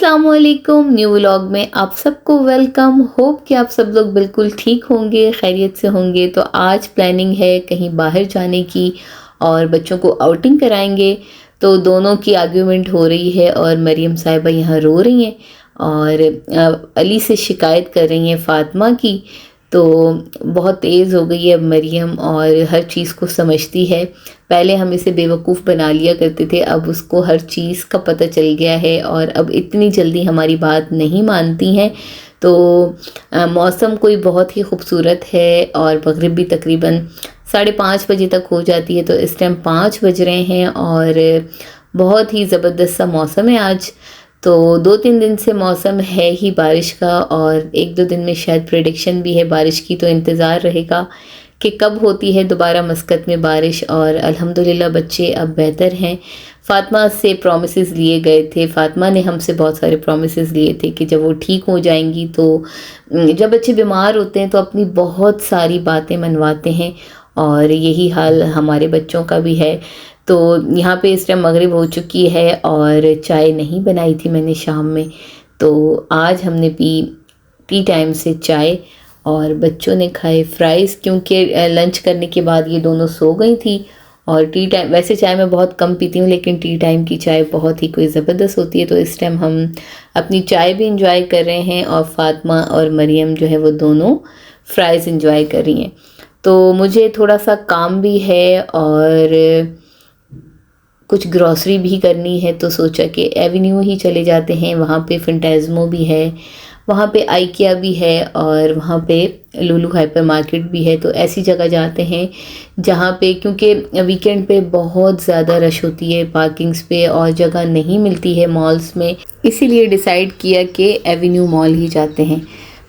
अस्सलाम वालेकुम। New vlog में आप सबको वेलकम। होप कि आप सब लोग बिल्कुल ठीक होंगे, खैरियत से होंगे। तो आज प्लानिंग है कहीं बाहर जाने की और बच्चों को आउटिंग कराएंगे। तो दोनों की आर्ग्यूमेंट हो रही है और मरियम साहिबा यहाँ रो रही हैं और अली से शिकायत कर रही हैं फ़ातिमा की। तो बहुत तेज़ हो गई है अब मरियम और हर चीज़ को समझती है। पहले हम इसे बेवकूफ़ बना लिया करते थे, अब उसको हर चीज़ का पता चल गया है और अब इतनी जल्दी हमारी बात नहीं मानती हैं। तो मौसम कोई बहुत ही खूबसूरत है और मगरिब भी तकरीबन 5:30 बजे तक हो जाती है। तो इस टाइम 5 बज रहे हैं और बहुत ही ज़बरदस्त सा मौसम है आज। तो 2-3 दिन से मौसम है ही बारिश का और 1-2 दिन में शायद प्रेडिक्शन भी है बारिश की। तो इंतज़ार रहेगा कि कब होती है दोबारा मस्कत में बारिश। और अल्हम्दुलिल्लाह बच्चे अब बेहतर हैं। फ़ातिमा से प्रॉमिसेस लिए गए थे, फ़ातिमा ने हमसे बहुत सारे प्रॉमिसेस लिए थे कि जब वो ठीक हो जाएंगी तो जब बच्चे बीमार होते हैं तो अपनी बहुत सारी बातें मनवाते हैं और यही हाल हमारे बच्चों का भी है। तो यहाँ पे इस टाइम मगरिब हो चुकी है और चाय नहीं बनाई थी मैंने शाम में। तो आज हमने पी टी टाइम से चाय और बच्चों ने खाए फ्राइज़, क्योंकि लंच करने के बाद ये दोनों सो गई थी। और टी टाइम वैसे चाय मैं बहुत कम पीती हूँ, लेकिन टी टाइम की चाय बहुत ही कोई ज़बरदस्त होती है। तो इस टाइम हम अपनी चाय भी इंजॉय कर रहे हैं और फ़ातिमा और मरियम जो है वो दोनों फ्राइज़ इंजॉय कर रही हैं। तो मुझे थोड़ा सा काम भी है और कुछ ग्रॉसरी भी करनी है। तो सोचा कि एवेन्यू ही चले जाते हैं, वहाँ पे फंटेज़मो भी है, वहाँ पे आइकिया भी है और वहाँ पे लुलु हाइपर मार्केट भी है। तो ऐसी जगह जाते हैं जहाँ पे, क्योंकि वीकेंड पे बहुत ज़्यादा रश होती है पार्किंग्स पे और जगह नहीं मिलती है मॉल्स में, इसीलिए डिसाइड किया कि एवेन्यू मॉल ही जाते हैं।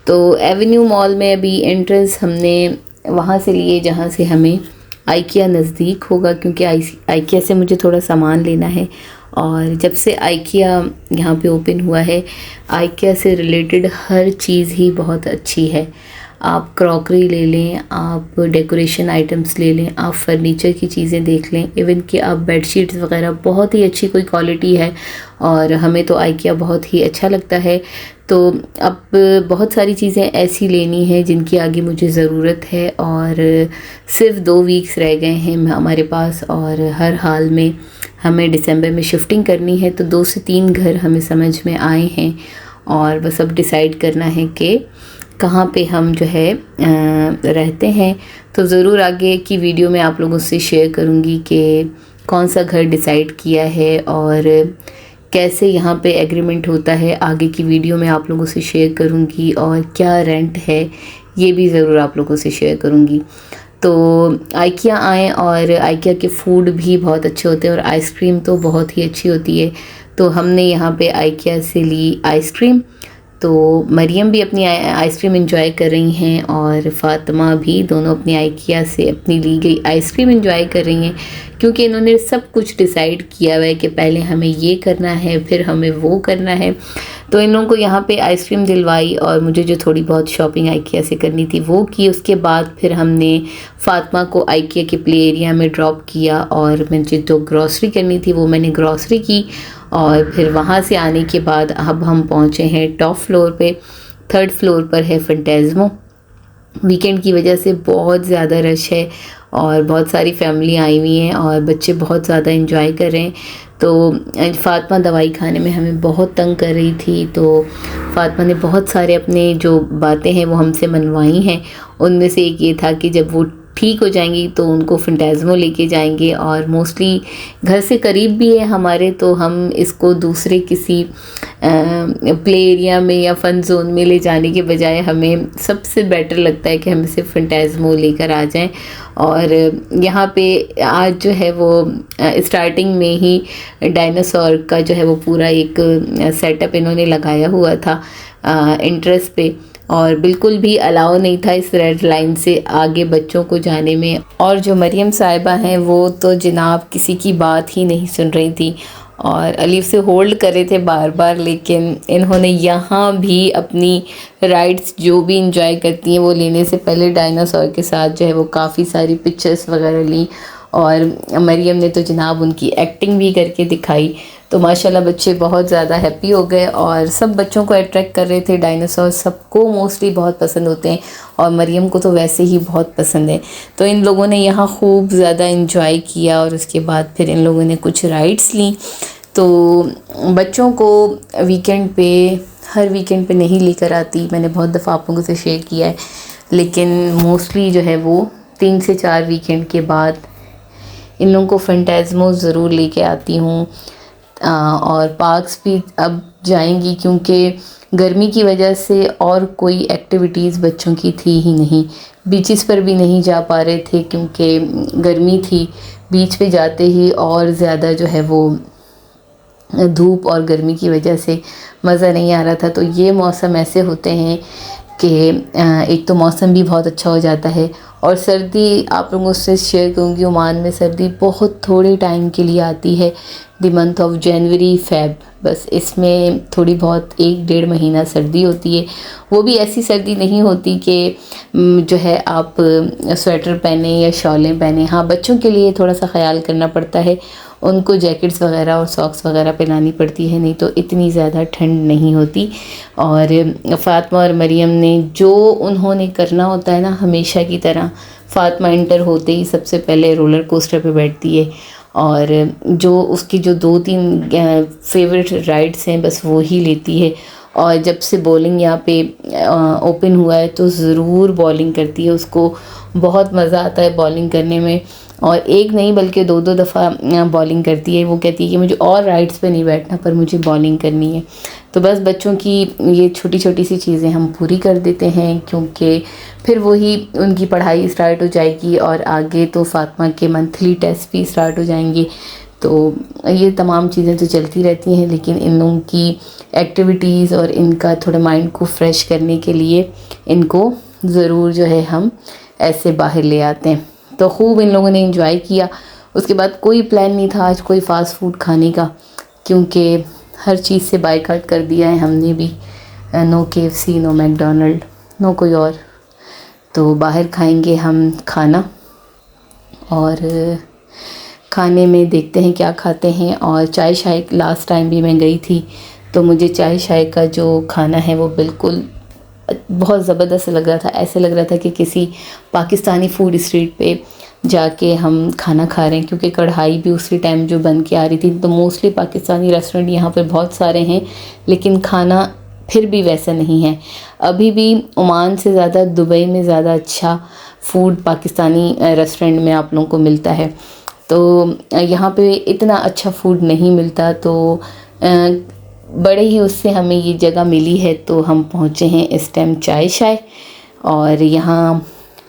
तो एवेन्यू मॉल में अभी एंट्रेंस हमने वहाँ से लिए जहाँ से हमें आइकिया नज़दीक होगा, क्योंकि आइकिया से मुझे थोड़ा सामान लेना है। और जब से आइकिया यहाँ पे ओपन हुआ है, आइकिया से रिलेटेड हर चीज़ ही बहुत अच्छी है। आप क्रॉकरी ले लें, आप डेकोरेशन आइटम्स ले लें, आप फर्नीचर की चीज़ें देख लें, इवन कि आप बेडशीट्स वगैरह, बहुत ही अच्छी कोई क्वालिटी है और हमें तो आइकिया बहुत ही अच्छा लगता है। तो अब बहुत सारी चीज़ें ऐसी लेनी है जिनकी आगे मुझे ज़रूरत है और सिर्फ 2 वीक्स रह गए हैं हमारे पास और हर हाल में हमें दिसंबर में शिफ्टिंग करनी है। तो 2 से 3 घर हमें समझ में आए हैं और बस अब डिसाइड करना है कि कहाँ पे हम जो है रहते हैं। तो ज़रूर आगे की वीडियो में आप लोगों से शेयर करूँगी कि कौन सा घर डिसाइड किया है और कैसे यहाँ पे एग्रीमेंट होता है। आगे की वीडियो में आप लोगों से शेयर करूँगी और क्या रेंट है ये भी ज़रूर आप लोगों से शेयर करूँगी। तो आइकिया आएँ और आइकिया के फूड भी बहुत अच्छे होते हैं और आइसक्रीम तो बहुत ही अच्छी होती है। तो हमने यहाँ पे आइकिया से ली आइसक्रीम। तो मरियम भी अपनी आइसक्रीम एंजॉय कर रही हैं और फ़ातिमा भी, दोनों अपनी आइकिया से अपनी ली गई आइसक्रीम एंजॉय कर रही हैं, क्योंकि इन्होंने सब कुछ डिसाइड किया हुआ है कि पहले हमें ये करना है फिर हमें वो करना है। तो इन लोगों को यहाँ पे आइसक्रीम दिलवाई और मुझे जो थोड़ी बहुत शॉपिंग आइकिया से करनी थी वो की। उसके बाद फिर हमने फ़ातिमा को आइकिया के प्ले एरिया में ड्रॉप किया और मुझे जो ग्रॉसरी करनी थी वो मैंने ग्रॉसरी की। और फिर वहाँ से आने के बाद अब हम पहुँचे हैं टॉप फ्लोर पे। 3rd फ्लोर पर है फंटेज़मो। वीकेंड की वजह से बहुत ज़्यादा रश है और बहुत सारी फैमिली आई हुई हैं और बच्चे बहुत ज़्यादा एंजॉय कर रहे हैं। तो फ़ातिमा दवाई खाने में हमें बहुत तंग कर रही थी, तो फ़ातिमा ने बहुत सारे अपने जो बातें हैं वो हमसे मनवाई हैं। उनमें से एक ये था कि जब वो ठीक हो जाएंगी तो उनको फंटेज़मो लेके जाएंगे और मोस्टली घर से करीब भी है हमारे, तो हम इसको दूसरे किसी प्ले एरिया में या फ़न जोन में ले जाने के बजाय हमें सबसे बेटर लगता है कि हम इसे फंटेज़मो लेकर आ जाएं। और यहाँ पे आज जो है वो स्टार्टिंग में ही डायनासोर का जो है वो पूरा एक सेटअप इन्होंने लगाया हुआ था एंट्रेंस पे और बिल्कुल भी अलाउ नहीं था इस रेड लाइन से आगे बच्चों को जाने में। और जो मरियम साहिबा हैं वो तो जनाब किसी की बात ही नहीं सुन रही थी और अलीफ से होल्ड कर रहे थे बार बार, लेकिन इन्होंने यहाँ भी अपनी राइड्स जो भी इंजॉय करती हैं वो लेने से पहले डायनासोर के साथ जो है वो काफ़ी सारी पिक्चर्स वगैरह ली और मरियम ने तो जनाब उनकी एक्टिंग भी करके दिखाई। तो माशाल्लाह बच्चे बहुत ज़्यादा हैप्पी हो गए और सब बच्चों को अट्रैक्ट कर रहे थे। डायनासोर सबको मोस्टली बहुत पसंद होते हैं और मरियम को तो वैसे ही बहुत पसंद है। तो इन लोगों ने यहाँ खूब ज़्यादा इंजॉय किया और उसके बाद फिर इन लोगों ने कुछ राइड्स ली। तो बच्चों को वीकेंड पे, हर वीकेंड पे नहीं लेकर आती, मैंने बहुत दफ़ा आप लोगों से शेयर किया है, लेकिन मोस्टली जो है वो 3 से 4 वीकेंड के बाद इन लोगों को फैंटास्मो ज़रूर लेके आती हूँ। और पार्क्स भी अब जाएंगी क्योंकि गर्मी की वजह से और कोई एक्टिविटीज़ बच्चों की थी ही नहीं। बीचेस पर भी नहीं जा पा रहे थे क्योंकि गर्मी थी। बीच पे जाते ही और ज़्यादा जो है वो धूप और गर्मी की वजह से मज़ा नहीं आ रहा था। तो ये मौसम ऐसे होते हैं कि एक तो मौसम भी बहुत अच्छा हो जाता है और सर्दी आप लोगों से शेयर करूँगी। ओमान में सर्दी बहुत थोड़े टाइम के लिए आती है, the month of January Feb, बस इसमें थोड़ी बहुत 1-1.5 महीना सर्दी होती है। वो भी ऐसी सर्दी नहीं होती कि जो है आप स्वेटर पहने या शॉलें पहने। हाँ, बच्चों के लिए थोड़ा सा ख्याल करना पड़ता है, उनको जैकेट्स वगैरह और सॉक्स वगैरह पहनानी पड़ती है, नहीं तो इतनी ज़्यादा ठंड नहीं होती। और फ़ातिमा और मरियम ने जो उन्होंने करना होता है ना, हमेशा की तरह फ़ातिमा इंटर होते ही सबसे पहले रोलर कोस्टर पे बैठती है और जो उसकी जो 2-3 फेवरेट राइड्स हैं बस वो ही लेती है। और जब से बॉलिंग यहाँ पे ओपन हुआ है तो ज़रूर बॉलिंग करती है। उसको बहुत मज़ा आता है बॉलिंग करने में और एक नहीं बल्कि 2-2 दफ़ा बॉलिंग करती है। वो कहती है कि मुझे और राइड्स पे नहीं बैठना, पर मुझे बॉलिंग करनी है। तो बस बच्चों की ये छोटी छोटी सी चीज़ें हम पूरी कर देते हैं क्योंकि फिर वही उनकी पढ़ाई स्टार्ट हो जाएगी और आगे तो फ़ातिमा के मंथली टेस्ट भी स्टार्ट हो जाएंगे। तो ये तमाम चीज़ें तो चलती रहती हैं, लेकिन इन लोगों की एक्टिविटीज़ और इनका थोड़ा माइंड को फ्रेश करने के लिए इनको ज़रूर जो है हम ऐसे बाहर ले आते हैं। तो खूब इन लोगों ने एंजॉय किया। उसके बाद कोई प्लान नहीं था आज कोई फ़ास्ट फूड खाने का क्योंकि हर चीज़ से बायकॉट कर दिया है हमने भी। No KFC, no McDonald, no कोई और। तो बाहर खाएंगे हम खाना और खाने में देखते हैं क्या खाते हैं। और चाय शाय लास्ट टाइम भी मैं गई थी तो मुझे चाय शाय का जो खाना है वो बिल्कुल बहुत ज़बरदस्त लग रहा था। ऐसे लग रहा था कि किसी पाकिस्तानी फूड स्ट्रीट पे जाके हम खाना खा रहे हैं क्योंकि कढ़ाई भी उसी टाइम जो बन के आ रही थी। तो मोस्टली पाकिस्तानी रेस्टोरेंट यहाँ पे बहुत सारे हैं लेकिन खाना फिर भी वैसा नहीं है। अभी भी ओमान से ज़्यादा दुबई में ज़्यादा अच्छा फ़ूड पाकिस्तानी रेस्टोरेंट में आप लोगों को मिलता है। तो यहाँ पे इतना अच्छा फ़ूड नहीं मिलता। तो बड़े ही उससे हमें ये जगह मिली है तो हम पहुँचे हैं इस टाइम चाय शाय। और यहाँ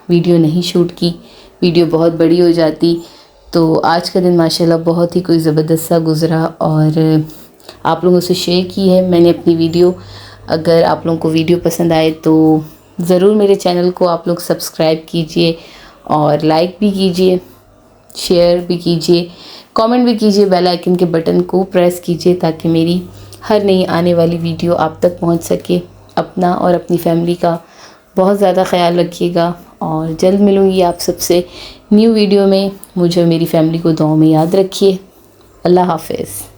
वीडियो नहीं शूट की, वीडियो बहुत बड़ी हो जाती। तो आज का दिन माशाल्लाह बहुत ही कोई ज़बरदस्त सा गुज़रा और आप लोगों से शेयर की है मैंने अपनी वीडियो। अगर आप लोगों को वीडियो पसंद आए तो ज़रूर मेरे चैनल को आप लोग सब्सक्राइब कीजिए और लाइक भी कीजिए, शेयर भी कीजिए, कमेंट भी कीजिए, बेल आइकन के बटन को प्रेस कीजिए ताकि मेरी हर नई आने वाली वीडियो आप तक पहुंच सके। अपना और अपनी फैमिली का बहुत ज़्यादा ख्याल रखिएगा और जल्द मिलूँगी आप सबसे न्यू वीडियो में। मुझे और मेरी फैमिली को दुआ में याद रखिए। अल्लाह हाफ़िज़।